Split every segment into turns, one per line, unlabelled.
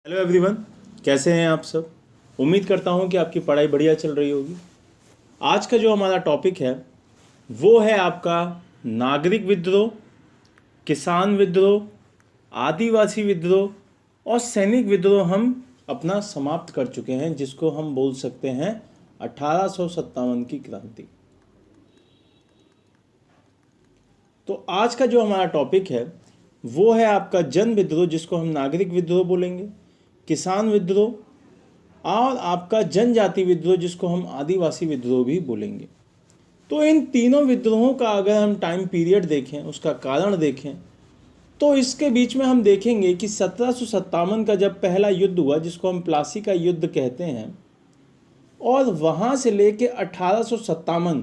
Hello everyone, कैसे हैं आप सब। उम्मीद करता हूं कि आपकी पढ़ाई बढ़िया चल रही होगी। आज का जो हमारा टॉपिक है वो है आपका नागरिक विद्रोह, किसान विद्रोह, आदिवासी विद्रोह और सैनिक विद्रोह हम अपना समाप्त कर चुके हैं, जिसको हम बोल सकते हैं 1857 की क्रांति। तो आज का जो हमारा टॉपिक है वो है आपका जन विद्रोह, जिसको हम नागरिक विद्रोह बोलेंगे, किसान विद्रोह और आपका जनजाति विद्रोह, जिसको हम आदिवासी विद्रोह भी बोलेंगे। तो इन तीनों विद्रोहों का अगर हम टाइम पीरियड देखें, उसका कारण देखें, तो इसके बीच में हम देखेंगे कि 1757 का जब पहला युद्ध हुआ, जिसको हम प्लासी का युद्ध कहते हैं, और वहाँ से लेके 1857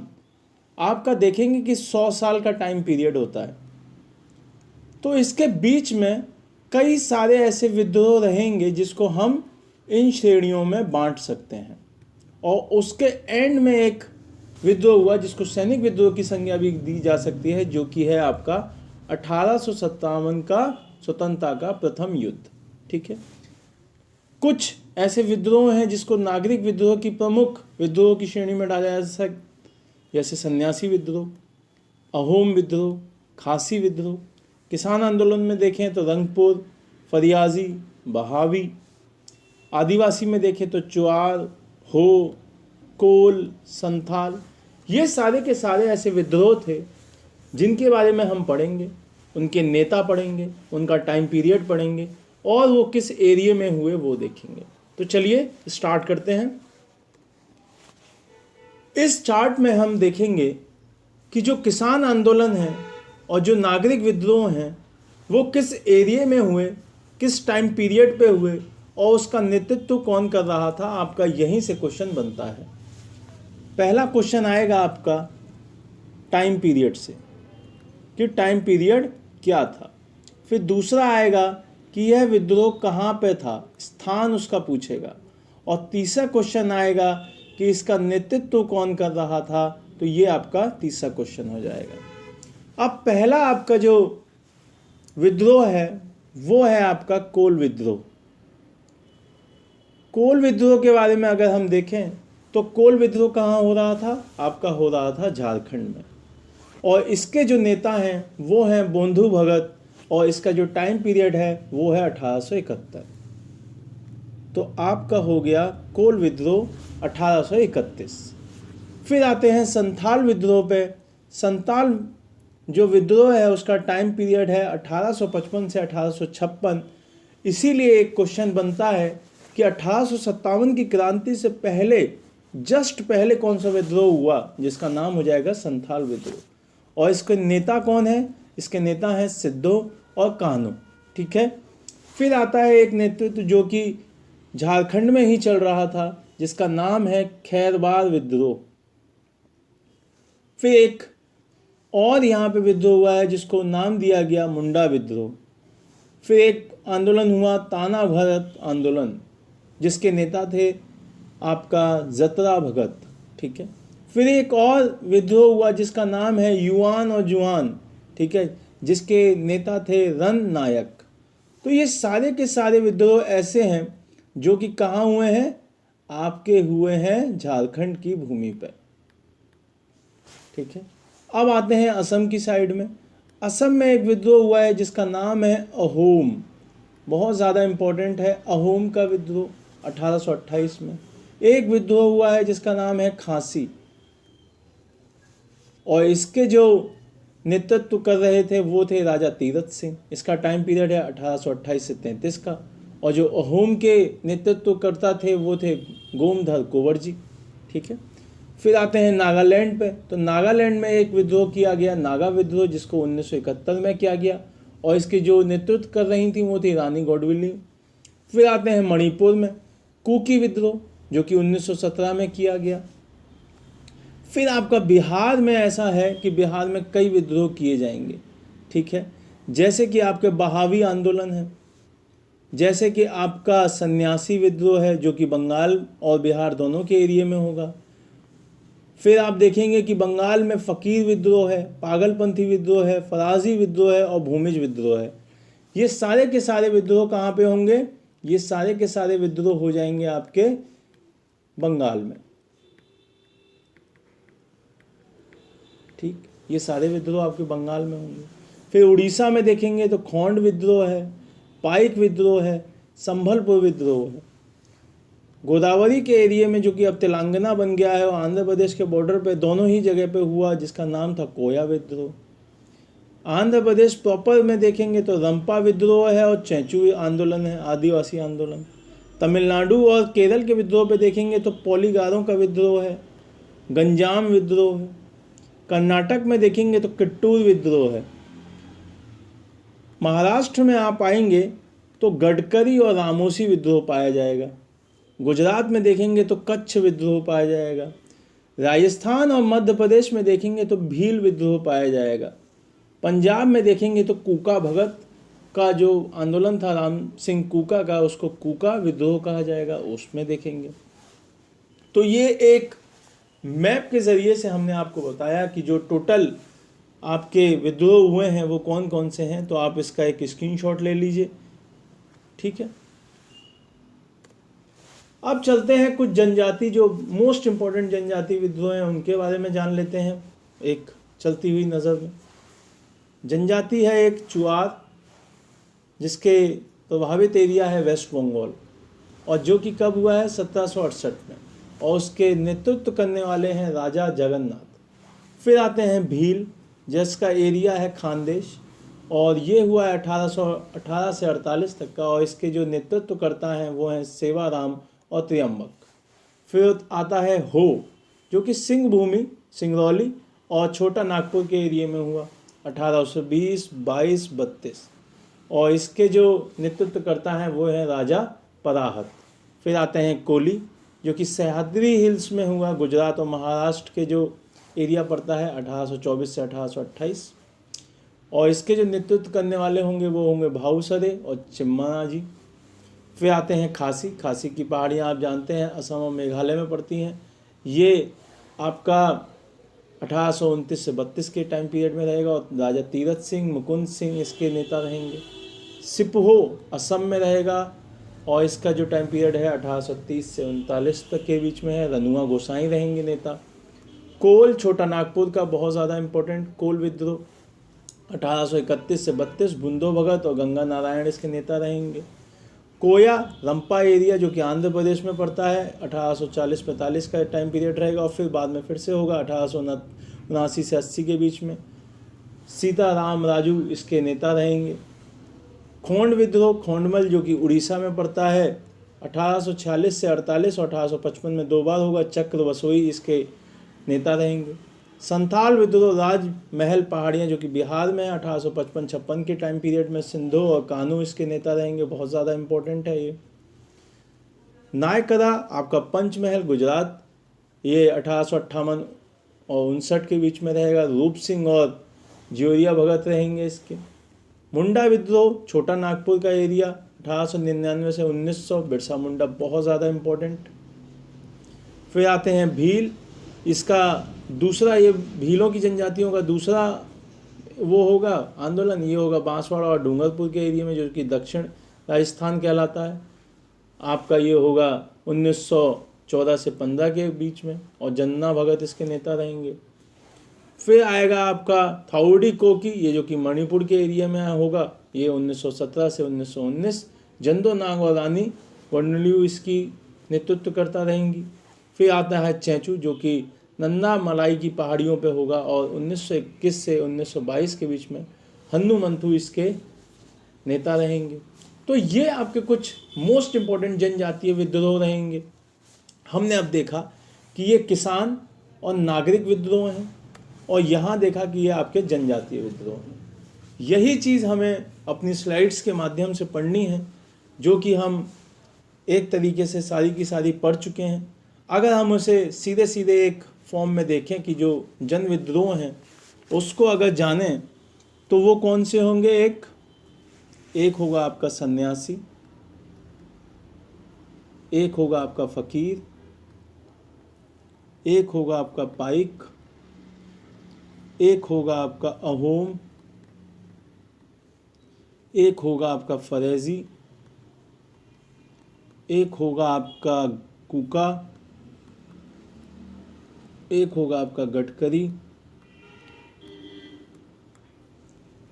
आपका देखेंगे कि 100 साल का टाइम पीरियड होता है। तो इसके बीच में कई सारे ऐसे विद्रोह रहेंगे जिसको हम इन श्रेणियों में बांट सकते हैं। और उसके एंड में एक विद्रोह हुआ जिसको सैनिक विद्रोह की संज्ञा भी दी जा सकती है, जो कि है आपका 1857 का स्वतंत्रता का प्रथम युद्ध। ठीक है, कुछ ऐसे विद्रोह हैं जिसको नागरिक विद्रोह की प्रमुख विद्रोह की श्रेणी में डाला जा सकता, जैसे सन्यासी विद्रोह, अहोम विद्रोह, खासी विद्रोह। किसान आंदोलन में देखें तो रंगपुर, फरियाजी, बहावी। आदिवासी में देखें तो चुआर, हो, कोल, संथाल। ये सारे के सारे ऐसे विद्रोह थे जिनके बारे में हम पढ़ेंगे, उनके नेता पढ़ेंगे, उनका टाइम पीरियड पढ़ेंगे और वो किस एरिया में हुए वो देखेंगे। तो चलिए स्टार्ट करते हैं। इस चार्ट में हम देखेंगे कि जो किसान आंदोलन है और जो नागरिक विद्रोह हैं वो किस एरिया में हुए, किस टाइम पीरियड पे हुए और उसका नेतृत्व कौन कर रहा था। आपका यहीं से क्वेश्चन बनता है। पहला क्वेश्चन आएगा आपका टाइम पीरियड से कि टाइम पीरियड क्या था। फिर दूसरा आएगा कि यह विद्रोह कहाँ पे था, स्थान उसका पूछेगा। और तीसरा क्वेश्चन आएगा कि इसका नेतृत्व कौन कर रहा था। तो ये आपका तीसरा क्वेश्चन हो जाएगा। अब पहला आपका जो विद्रोह है वो है आपका कोल विद्रोह। कोल विद्रोह के बारे में अगर हम देखें तो कोल विद्रोह कहाँ हो रहा था, आपका हो रहा था झारखंड में। और इसके जो नेता हैं वो हैं बोंधु भगत और इसका जो टाइम पीरियड है वो है 1871। तो आपका हो गया कोल विद्रोह 1831। फिर आते हैं संथाल विद्रोह पे। संथाल जो विद्रोह है उसका टाइम पीरियड है 1855 से 1856। इसीलिए एक क्वेश्चन बनता है कि 1857 की क्रांति से पहले, जस्ट पहले कौन सा विद्रोह हुआ, जिसका नाम हो जाएगा संथाल विद्रोह। और इसके नेता कौन है, इसके नेता हैं सिद्धो और कान्हू। ठीक है, फिर आता है एक नेतृत्व जो कि झारखंड में ही चल रहा था, जिसका नाम है खैरवार विद्रोह। फिर एक और यहाँ पे विद्रोह हुआ है जिसको नाम दिया गया मुंडा विद्रोह। फिर एक आंदोलन हुआ ताना भरत आंदोलन, जिसके नेता थे आपका जतरा भगत। ठीक है, फिर एक और विद्रोह हुआ जिसका नाम है युआन और जुआन। ठीक है, जिसके नेता थे रन नायक। तो ये सारे के सारे विद्रोह ऐसे हैं जो कि कहाँ हुए हैं, आपके हुए हैं झारखंड की भूमि पर। ठीक है, अब आते हैं असम की साइड में। असम में एक विद्रोह हुआ है जिसका नाम है अहोम। बहुत ज़्यादा इम्पोर्टेंट है अहोम का विद्रोह 1828 में। एक विद्रोह हुआ है जिसका नाम है खासी और इसके जो नेतृत्व कर रहे थे वो थे राजा तीरथ सिंह। इसका टाइम पीरियड है 1828 से 33 का। और जो अहोम के नेतृत्व करता थे वो थे गोमधर कुंवर जी। ठीक है, फिर आते हैं नागालैंड पे। तो नागालैंड में एक विद्रोह किया गया, नागा विद्रोह, जिसको 1971 में किया गया और इसके जो नेतृत्व कर रही थी वो थी रानी गौडविल्ली। फिर आते हैं मणिपुर में कुकी विद्रोह, जो कि 1917 में किया गया। फिर आपका बिहार में ऐसा है कि बिहार में कई विद्रोह किए जाएंगे। ठीक है, जैसे कि आपके बहावी आंदोलन है, जैसे कि आपका सन्यासी विद्रोह है जो कि बंगाल और बिहार दोनों के एरिया में होगा। फिर आप देखेंगे कि बंगाल में फ़कीर विद्रोह है, पागलपंथी विद्रोह है, फराजी विद्रोह है और भूमिज विद्रोह है। ये सारे के सारे विद्रोह कहाँ पे होंगे, ये सारे के सारे विद्रोह हो जाएंगे आपके बंगाल में। ठीक, ये सारे विद्रोह आपके बंगाल में होंगे। फिर उड़ीसा में देखेंगे तो खोंड विद्रोह है, पाइक विद्रोह है, संभलपुर विद्रोह है। गोदावरी के एरिया में जो कि अब तेलंगाना बन गया है और आंध्र प्रदेश के बॉर्डर पे दोनों ही जगह पे हुआ, जिसका नाम था कोया विद्रोह। आंध्र प्रदेश प्रॉपर में देखेंगे तो रंपा विद्रोह है और चैचू आंदोलन है, आदिवासी आंदोलन। तमिलनाडु और केरल के विद्रोह पे देखेंगे तो पोलीगारों का विद्रोह है, गंजाम विद्रोह है। कर्नाटक में देखेंगे तो किट्टूर विद्रोह है। महाराष्ट्र में आप आएंगे तो गडकरी और रामोसी विद्रोह पाया जाएगा। गुजरात में देखेंगे तो कच्छ विद्रोह पाया जाएगा। राजस्थान और मध्य प्रदेश में देखेंगे तो भील विद्रोह पाया जाएगा। पंजाब में देखेंगे तो कूका भगत का जो आंदोलन था राम सिंह कूका का, उसको कूका विद्रोह कहा जाएगा, उसमें देखेंगे। तो ये एक मैप के ज़रिए से हमने आपको बताया कि जो टोटल आपके विद्रोह हुए हैं वो कौन कौन से हैं। तो आप इसका एक स्क्रीनशॉट ले लीजिए। ठीक है, अब चलते हैं कुछ जनजाति, जो मोस्ट इम्पॉर्टेंट जनजाति विद्रोह हैं उनके बारे में जान लेते हैं एक चलती हुई नज़र में। जनजाति है एक चुआर, जिसके प्रभावित एरिया है वेस्ट बंगाल, और जो कि कब हुआ है 1768 में, और उसके नेतृत्व करने वाले हैं राजा जगन्नाथ। फिर आते हैं भील, जिसका एरिया है खानदेश, और ये हुआ है 1818 से 48 तक का, और इसके जो नेतृत्व करता हैं वो हैं सेवाराम और त्र्यंबक। फिर आता है हो, जो कि सिंह भूमि, सिंगरौली और छोटा नागपुर के एरिया में हुआ 1820, 22, 32, और इसके जो नेतृत्व करता है वो है राजा पराहत। फिर आते हैं कोली, जो कि सह्याद्री हिल्स में हुआ, गुजरात और महाराष्ट्र के जो एरिया पड़ता है 1824 से 1828, और इसके जो नेतृत्व करने वाले होंगे वो होंगे भाऊसरे और चिम्माजी। फिर आते हैं खासी। खासी की पहाड़ियाँ आप जानते हैं असम और मेघालय में पड़ती हैं। ये आपका 1829 से 32 के टाइम पीरियड में रहेगा, और राजा तीरथ सिंह, मुकुंद सिंह इसके नेता रहेंगे। सिपहो असम में रहेगा, और इसका जो टाइम पीरियड है 1830 से 39 तक के बीच में है। रनुआ गोसाई रहेंगे नेता। कोल, छोटा नागपुर का बहुत ज़्यादा इम्पोर्टेंट कोल विद्रोह 1831 से 32, बुंदो भगत और गंगा नारायण इसके नेता रहेंगे। कोया रंपा एरिया, जो कि आंध्र प्रदेश में पड़ता है, 1840-45 का टाइम पीरियड रहेगा, और फिर बाद में फिर से होगा 1879 से 80 के बीच में। सीताराम राजू इसके नेता रहेंगे। खोंड विद्रोह, खोंडमल, जो कि उड़ीसा में पड़ता है, 1846 से 48 और 1855 में 2 बार होगा। चक्र बसोई इसके नेता रहेंगे। संथाल विद्रोह, राजमहल पहाड़ियाँ, जो कि बिहार में 1855-56 के टाइम पीरियड में, सिंधु और कानू इसके नेता रहेंगे, बहुत ज़्यादा इम्पोर्टेंट है ये। नायकरा आपका पंचमहल गुजरात, ये 1858 और 59 के बीच में रहेगा। रूप सिंह और ज्योरिया भगत रहेंगे इसके। मुंडा विद्रोह, छोटा नागपुर का एरिया, 1899 से 1900, बिरसा मुंडा बहुत ज़्यादा इम्पोर्टेंट। फिर आते हैं भील, इसका दूसरा, ये भीलों की जनजातियों का दूसरा वो होगा आंदोलन, ये होगा बांसवाड़ा और डूंगरपुर के एरिया में, जो कि दक्षिण राजस्थान कहलाता है। आपका ये होगा 1914 से 15 के बीच में, और जन्ना भगत इसके नेता रहेंगे। फिर आएगा आपका थाउडी कोकी, ये जो कि मणिपुर के एरिया में होगा, ये 1917 से 1919, जंदो नाग और रानी वर्नलियू इसकी नेतृत्व करता रहेंगी। फिर आता है चैचू, जो कि नन्ना मलाई की पहाड़ियों पे होगा, और 1921 से 1922 के बीच में हनुमंतु इसके नेता रहेंगे। तो ये आपके कुछ मोस्ट इम्पॉर्टेंट जनजातीय विद्रोह रहेंगे। हमने अब देखा कि ये किसान और नागरिक विद्रोह हैं, और यहाँ देखा कि ये आपके जनजातीय विद्रोह हैं। यही चीज़ हमें अपनी स्लाइड्स के माध्यम से पढ़नी है, जो कि हम एक तरीके से सारी की सारी पढ़ चुके हैं। अगर हम उसे सीधे सीधे एक फॉर्म में देखें कि जो जन विद्रोह हैं उसको अगर जानें तो वो कौन से होंगे, एक होगा आपका सन्यासी, एक होगा आपका फकीर, एक होगा आपका पाइक, एक होगा आपका अहोम, एक होगा आपका फरेजी, एक होगा आपका कूका, एक होगा आपका गडकरी,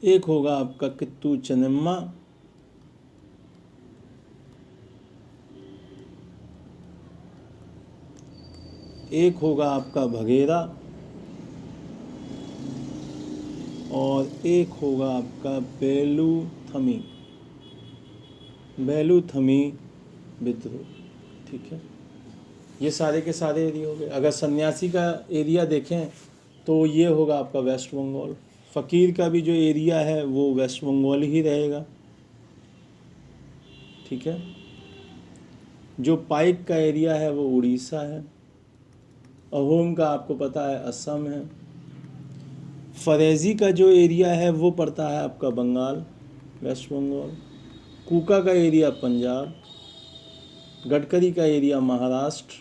एक होगा आपका कित्तूर चेन्नम्मा, एक होगा आपका बघेरा, और एक होगा आपका बेलूथमी, बेलूथमी विद्रोह। ठीक है, ये सारे के सारे एरिया हो गए। अगर सन्यासी का एरिया देखें तो ये होगा आपका वेस्ट बंगाल। फ़कीर का भी जो एरिया है वो वेस्ट बंगाल ही रहेगा। ठीक है, जो पाइक का एरिया है वो उड़ीसा है। अहोम का आपको पता है असम है। फरेजी का जो एरिया है वो पड़ता है आपका बंगाल, वेस्ट बंगाल। कूका का एरिया पंजाब, गडकरी का एरिया महाराष्ट्र,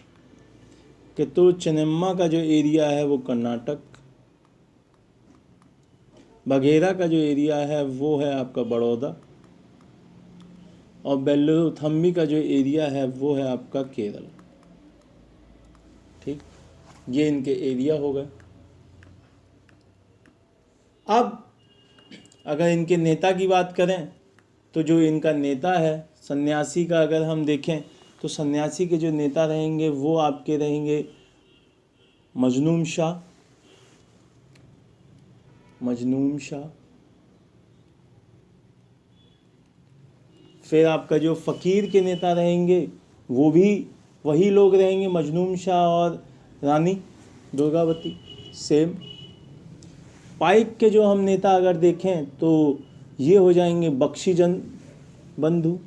कित्तूर चेन्नम्मा का जो एरिया है वो कर्नाटक, बघेरा का जो एरिया है वो है आपका बड़ौदा, और बेल्लूथम्बी का जो एरिया है वो है आपका केरल। ठीक, ये इनके एरिया हो गए। अब अगर इनके नेता की बात करें तो जो इनका नेता है सन्यासी का, अगर हम देखें तो सन्यासी के जो नेता रहेंगे वो आपके रहेंगे मजनून शाह, मजनून शाह। फिर आपका जो फ़कीर के नेता रहेंगे वो भी वही लोग रहेंगे, मजनून शाह और रानी दुर्गावती, सेम। पाइक के जो हम नेता अगर देखें तो ये हो जाएंगे बख्शी बंधु,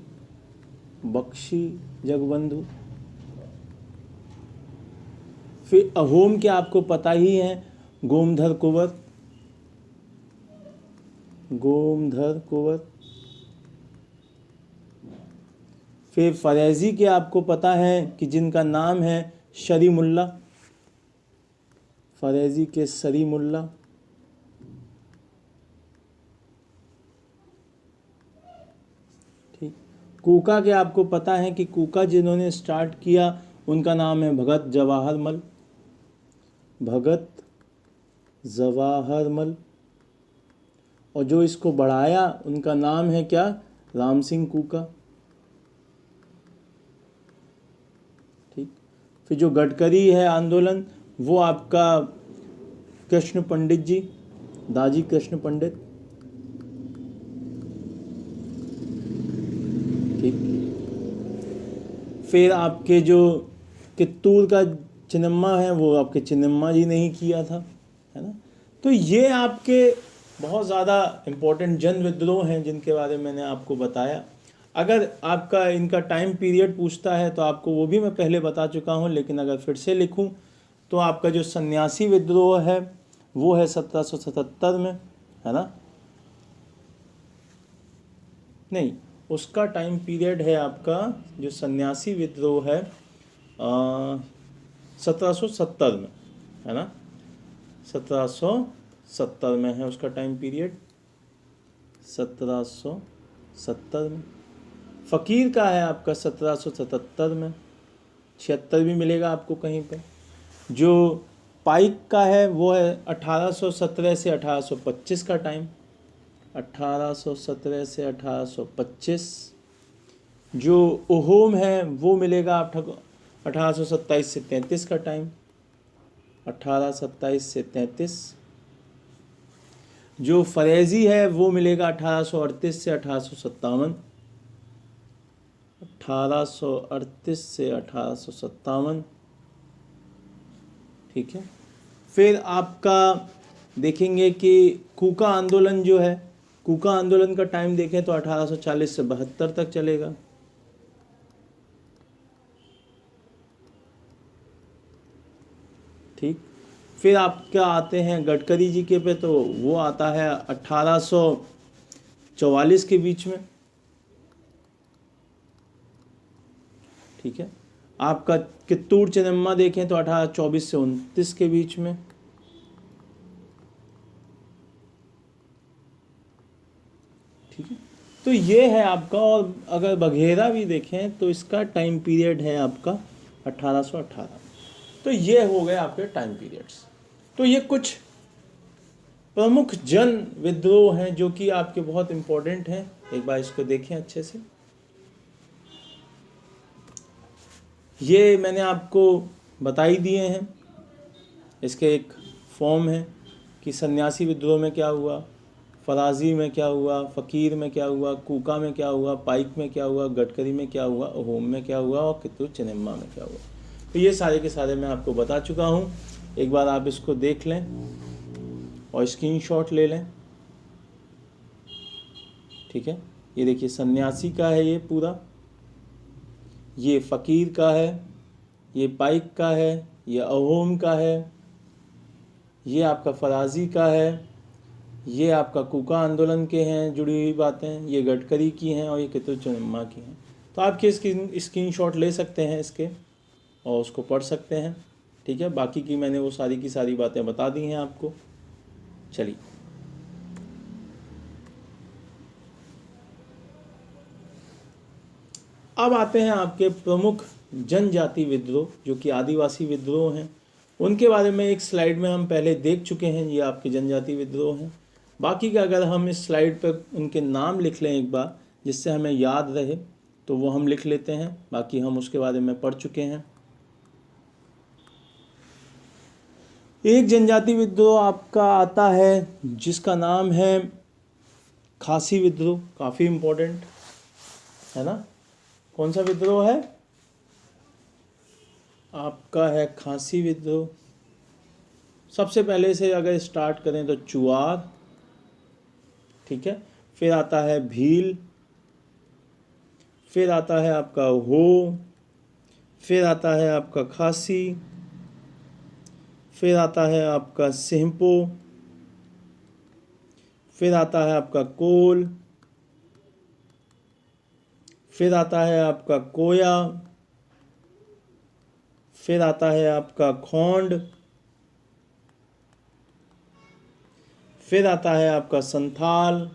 बख्शी जगबंधु। फिर अहोम के आपको पता ही है गोमधर कुंवर, गोमधर कुंवर। फिर फरेजी के आपको पता है कि जिनका नाम है शरीमुल्ला, फरेजी के शरीमुल्ला। ठीक, कूका के आपको पता है कि कूका जिन्होंने स्टार्ट किया उनका नाम है भगत जवाहर मल, भगत जवाहर मल। और जो इसको बढ़ाया उनका नाम है क्या, राम सिंह कूका। ठीक, फिर जो गडकरी है आंदोलन वो आपका कृष्ण पंडित जी, दाजी कृष्ण पंडित। ठीक, फिर आपके जो कित्तूर का चिन्नम्मा है वो आपके चिन्नम्मा जी ने ही किया था, है ना। तो ये आपके बहुत ज़्यादा इम्पोर्टेंट जन विद्रोह हैं जिनके बारे में मैंने आपको बताया। अगर आपका इनका टाइम पीरियड पूछता है तो आपको वो भी मैं पहले बता चुका हूँ, लेकिन अगर फिर से लिखूँ तो आपका जो सन्यासी विद्रोह है वो है 1777 में, है ना। नहीं, उसका टाइम पीरियड है आपका जो सन्यासी विद्रोह है 1770 में, है ना। 1770 में है उसका टाइम पीरियड, 1770 में। फ़कीर का है आपका 1777 में, 76 भी मिलेगा आपको कहीं पे। जो पाइक का है वो है 1817 से 1825 का टाइम, 1817 से 1825। जो ओहोम है वो मिलेगा आप 1827 से 33 का टाइम, 1827 से 33। जो फरेजी है वो मिलेगा 1838 से 1857, 1838 से 1857। ठीक है, फिर आपका देखेंगे कि कूका आंदोलन जो है, कूका आंदोलन का टाइम देखें तो 1840 से 72 तक चलेगा। ठीक, फिर आपका आते हैं गडकरी जी के पे, तो वो आता है 1844 के बीच में। ठीक है, आपका कित्तूर चेन्नम्मा देखें तो 1824 से 29 के बीच में। ठीक है, तो ये है आपका। और अगर बघेरा भी देखें तो इसका टाइम पीरियड है आपका 1818। तो ये हो गए आपके टाइम पीरियड्स। तो ये कुछ प्रमुख जन विद्रोह हैं जो कि आपके बहुत इंपॉर्टेंट हैं। एक बार इसको देखें अच्छे से। ये मैंने आपको बता ही दिए हैं। इसके एक फॉर्म है कि सन्यासी विद्रोह में क्या हुआ, फराजी में क्या हुआ, फ़कीर में क्या हुआ, कूका में क्या हुआ, पाइक में क्या हुआ, गडकरी में क्या हुआ, अहोम में क्या हुआ और कितु चिनिम्मा में क्या हुआ। तो ये सारे के सारे मैं आपको बता चुका हूँ। एक बार आप इसको देख लें और स्क्रीनशॉट ले लें। ठीक है, ये देखिए सन्यासी का है ये पूरा, ये फ़कीर का है, ये पाइक का है, ये अहोम का है, ये आपका फराजी का है, ये आपका कूका आंदोलन के हैं जुड़ी हुई बातें, ये गडकरी की हैं और ये कितु चिनिम्मा की हैं। तो आप स्क्रीनशॉट ले सकते हैं इसके और उसको पढ़ सकते हैं। ठीक है, बाकी की मैंने वो सारी की सारी बातें बता दी हैं आपको। चलिए, अब आते हैं आपके प्रमुख जनजाति विद्रोह जो कि आदिवासी विद्रोह हैं। उनके बारे में एक स्लाइड में हम पहले देख चुके हैं। ये आपके जनजाति विद्रोह हैं। बाकी का अगर हम इस स्लाइड पर उनके नाम लिख लें एक बार, जिससे हमें याद रहे, तो वो हम लिख लेते हैं। बाकी हम उसके बारे में पढ़ चुके हैं। एक जनजाति विद्रोह आपका आता है जिसका नाम है खासी विद्रोह। काफ़ी इम्पोर्टेंट है ना। कौन सा विद्रोह है आपका? है खासी विद्रोह। सबसे पहले से अगर स्टार्ट करें तो चुआर, ठीक है, फिर आता है भील, फिर आता है आपका हो, फिर आता है आपका खासी, फिर आता है आपका सिंहपो, फिर आता है आपका कोल, फिर आता है आपका कोया, फिर आता है आपका खोंड, फिर आता है आपका संथाल।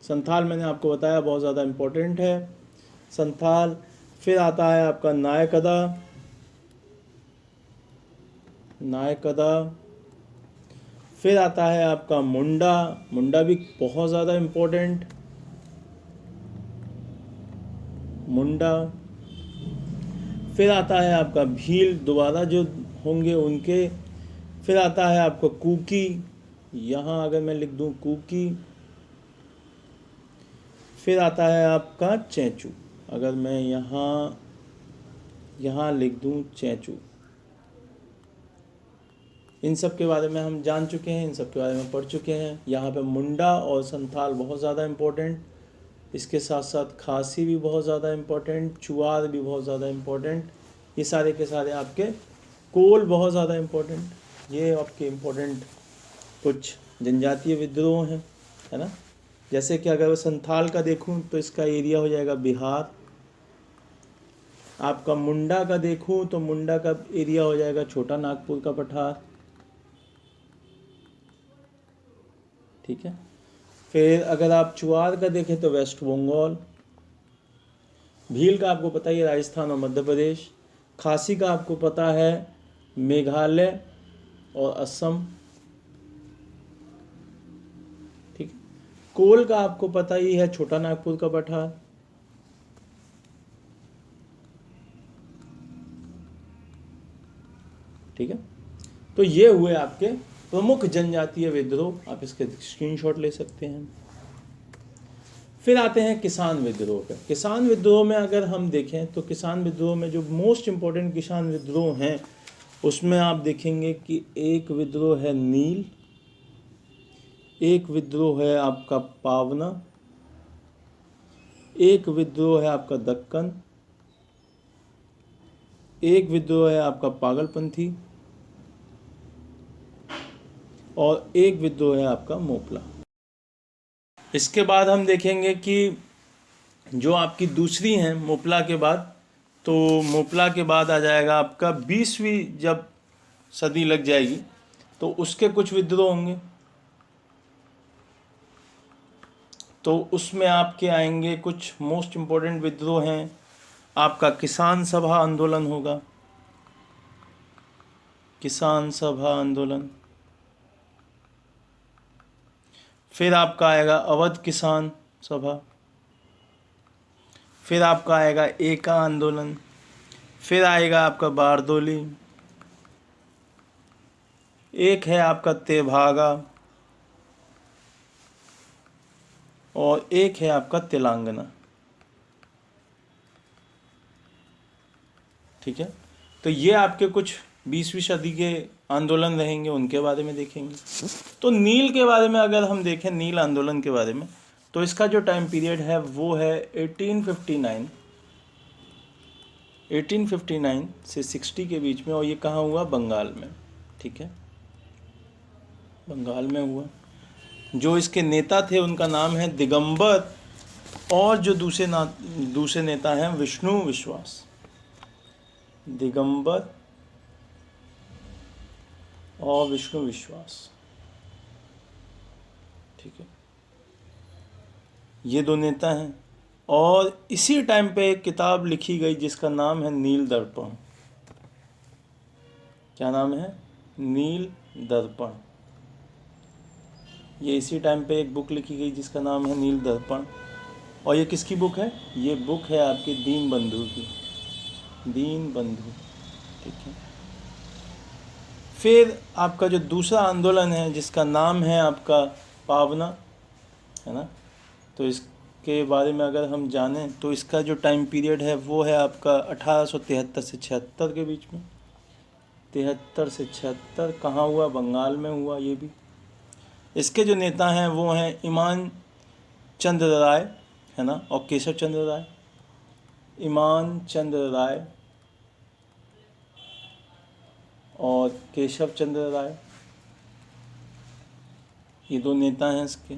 संथाल मैंने आपको बताया बहुत ज़्यादा इम्पोर्टेंट है संथाल। फिर आता है आपका नायकदा, नायकदा। फिर आता है आपका मुंडा, मुंडा भी बहुत ज़्यादा इम्पोर्टेंट, मुंडा। फिर आता है आपका भील, दोबारा जो होंगे उनके। फिर आता है आपका कुकी, यहाँ अगर मैं लिख दूँ कुकी। फिर आता है आपका चैंचू, अगर मैं यहाँ लिख दूँ चैंचू। इन सब के बारे में हम जान चुके हैं, इन सब के बारे में पढ़ चुके हैं। यहाँ पे मुंडा और संथाल बहुत ज़्यादा इम्पोर्टेंट, इसके साथ साथ खासी भी बहुत ज़्यादा इम्पोर्टेंट, चुआर भी बहुत ज़्यादा इम्पोर्टेंट। ये सारे के सारे आपके, कोल बहुत ज़्यादा इम्पोर्टेंट। ये आपके इम्पोर्टेंट कुछ जनजातीय विद्रोह हैं, है ना। जैसे कि अगर संथाल का देखूं तो इसका एरिया हो जाएगा बिहार। आपका मुंडा का देखूं तो मुंडा का एरिया हो जाएगा छोटा नागपुर का पठार। ठीक है, फिर अगर आप चुआर का देखें तो वेस्ट बंगाल। भील का आपको पता ही है राजस्थान और मध्य प्रदेश। खासी का आपको पता है मेघालय और असम। ठीक है, कोल का आपको पता ही है छोटा नागपुर का पठार। ठीक है, तो ये हुए आपके प्रमुख जनजातीय विद्रोह। आप इसके स्क्रीनशॉट ले सकते हैं। फिर आते हैं किसान विद्रोह पे। किसान विद्रोह में अगर हम देखें तो किसान विद्रोह में जो मोस्ट इम्पोर्टेंट किसान विद्रोह हैं उसमें आप देखेंगे कि एक विद्रोह है नील, एक विद्रोह है आपका पावना, एक विद्रोह है आपका दक्कन, एक विद्रोह है आपका पागलपंथी और एक विद्रोह है आपका मोपला। इसके बाद हम देखेंगे कि जो आपकी दूसरी हैं मोपला के बाद, तो मोपला के बाद आ जाएगा आपका 20वीं जब सदी लग जाएगी, तो उसके कुछ विद्रोह होंगे। तो उसमें आपके आएंगे कुछ मोस्ट इम्पोर्टेंट विद्रोह हैं। आपका किसान सभा आंदोलन होगा, किसान सभा आंदोलन। फिर आपका आएगा अवध किसान सभा। फिर आपका आएगा एका आंदोलन। फिर आएगा आपका बारदोली। एक है आपका तेभागा और एक है आपका तेलंगाना। ठीक है, तो ये आपके कुछ 20वीं सदी के आंदोलन रहेंगे, उनके बारे में देखेंगे। तो नील के बारे में अगर हम देखें, नील आंदोलन के बारे में, तो इसका जो टाइम पीरियड है वो है 1859 से 60 के बीच में। और ये कहाँ हुआ? बंगाल में। ठीक है, बंगाल में हुआ। जो इसके नेता थे उनका नाम है दिगंबर, और जो दूसरे नेता हैं विष्णु विश्वास। दिगंबर और विष्णु विश्वास। ठीक है, ये दो नेता हैं। और इसी टाइम पे एक किताब लिखी गई जिसका नाम है नील दर्पण। क्या नाम है? नील दर्पण। ये इसी टाइम पे एक बुक लिखी गई जिसका नाम है नील दर्पण। और ये किसकी बुक है? ये बुक है आपके दीन बंधु की, दीन बंधु। ठीक है, फिर आपका जो दूसरा आंदोलन है जिसका नाम है आपका पावना, है ना, तो इसके बारे में अगर हम जानें तो इसका जो टाइम पीरियड है वो है आपका 1873 से 76 के बीच में। 73 से 76 कहाँ हुआ? बंगाल में हुआ ये भी। इसके जो नेता हैं वो हैं ईमान चंद्र राय, है ना, और केशव चंद्र राय। ईमान चंद्र राय और केशव चंद्र राय, ये दो नेता हैं इसके।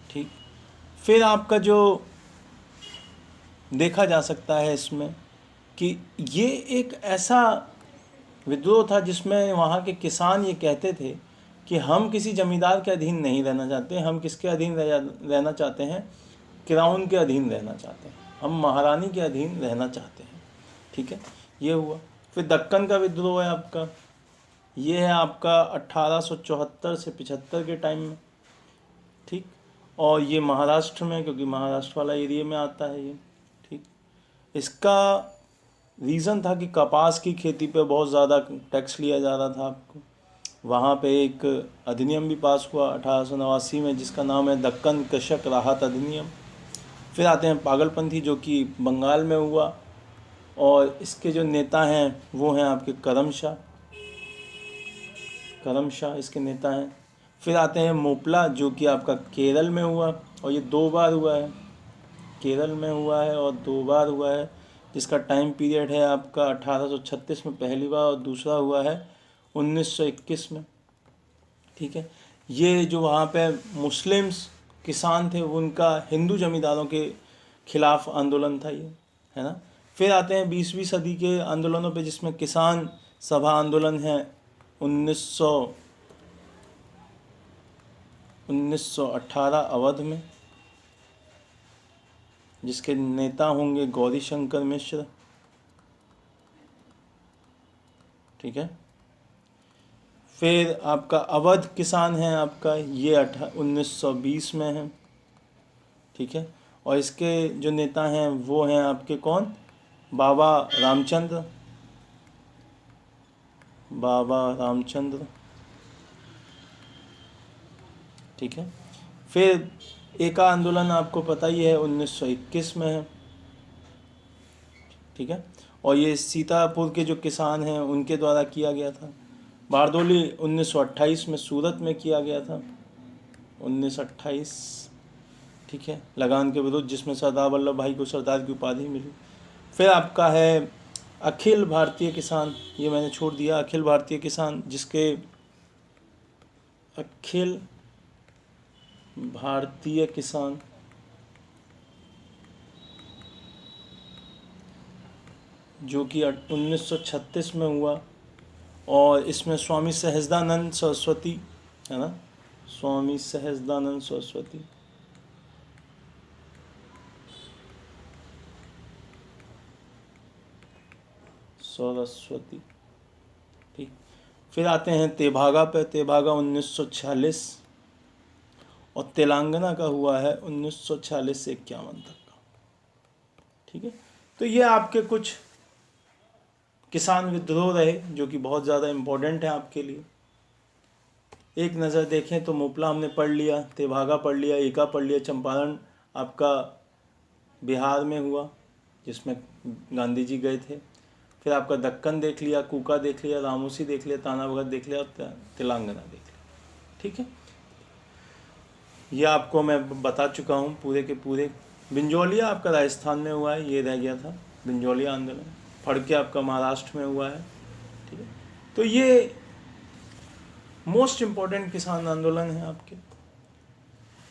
ठीक, फिर आपका जो देखा जा सकता है इसमें कि ये एक ऐसा विद्रोह था जिसमें वहाँ के किसान ये कहते थे कि हम किसी जमींदार के अधीन नहीं रहना चाहते, हम किसके अधीन रहना चाहते हैं? क्राउन के अधीन रहना चाहते हैं, हम महारानी के अधीन रहना चाहते हैं। ठीक है, ये हुआ। फिर दक्कन का विद्रोह है आपका, ये है आपका 1874 से 75 के टाइम में। ठीक, और ये महाराष्ट्र में, क्योंकि महाराष्ट्र वाला एरिया में आता है ये। ठीक, इसका रीज़न था कि कपास की खेती पे बहुत ज़्यादा टैक्स लिया जा रहा था आपको। वहाँ पे एक अधिनियम भी पास हुआ 1889 में जिसका नाम है दक्कन कृषक राहत अधिनियम। फिर आते हैं पागलपंथी जो कि बंगाल में हुआ, और इसके जो नेता हैं वो हैं आपके करमशाह इसके नेता हैं। फिर आते हैं मोपला जो कि आपका केरल में हुआ, और ये 2 बार हुआ है, केरल में हुआ है और 2 बार हुआ है, जिसका टाइम पीरियड है आपका 1836 में पहली बार और दूसरा हुआ है 1921 में। ठीक है, ये जो वहाँ पे मुस्लिम्स किसान थे उनका हिंदू जमींदारों के खिलाफ आंदोलन था ये, है ना। फिर आते हैं 20वीं सदी के आंदोलनों पे जिसमें किसान सभा आंदोलन है 1918 अवध में, जिसके नेता होंगे गौरी शंकर मिश्र। ठीक है, फिर आपका अवध किसान है आपका, ये 1920 में है। ठीक है, और इसके जो नेता हैं वो हैं आपके कौन? बाबा रामचंद्र। ठीक है, फिर एका आंदोलन आपको पता ही है 1921 में है। ठीक है, और ये सीतापुर के जो किसान हैं उनके द्वारा किया गया था। बारदोली 1928 में सूरत में किया गया था, 1928। ठीक है, लगान के विरुद्ध, जिसमें सरदार वल्लभ भाई को सरदार की उपाधि मिली। फिर आपका है अखिल भारतीय किसान, ये मैंने छोड़ दिया, अखिल भारतीय किसान, जिसके अखिल भारतीय किसान जो कि 1936 में हुआ, और इसमें स्वामी सहजानंद सरस्वती, है ना, स्वामी सहजानंद सरस्वती, सरस्वती। ठीक, फिर आते हैं तेभागा पे। तेभागा 1946 और तेलंगाना का हुआ है 1946 से 51 तक का। ठीक है, तो ये आपके कुछ किसान विद्रोह रहे जो कि बहुत ज़्यादा इम्पोर्टेंट है आपके लिए। एक नज़र देखें तो मोपला हमने पढ़ लिया, तेभागा पढ़ लिया, एका पढ़ लिया, चंपारण आपका बिहार में हुआ जिसमें गांधी जी गए थे। फिर आपका दक्कन देख लिया, कूका देख लिया, रामूसी देख लिया, ताना भगत देख लिया, तेलंगाना देख लिया। ठीक है, ये आपको मैं बता चुका हूँ पूरे के पूरे। बिंजौलिया आपका राजस्थान में हुआ है, ये रह गया था बिंजौलिया आंदोलन। फड़के आपका महाराष्ट्र में हुआ है। ठीक है, तो ये मोस्ट इम्पोर्टेंट किसान आंदोलन है आपके,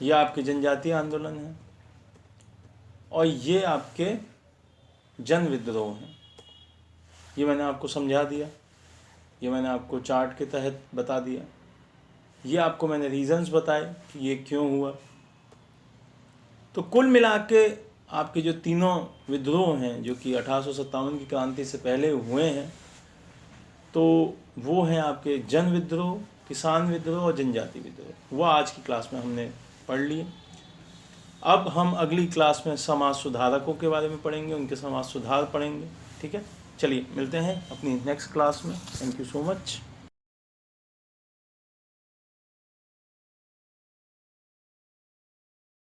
ये आपके जनजातीय आंदोलन है और ये आपके जन विद्रोह हैं। ये मैंने आपको समझा दिया, ये मैंने आपको चार्ट के तहत बता दिया, ये आपको मैंने रीजंस बताए कि ये क्यों हुआ। तो कुल मिला के आपके जो तीनों विद्रोह हैं जो कि 1857 की क्रांति से पहले हुए हैं, तो वो हैं आपके जन विद्रोह, किसान विद्रोह और जनजाति विद्रोह। वो आज की क्लास में हमने पढ़ लिए। अब हम अगली क्लास में समाज सुधारकों के बारे में पढ़ेंगे, उनके समाज सुधार पढ़ेंगे। ठीक है, चलिए मिलते हैं अपनी नेक्स्ट क्लास में। Thank you so much.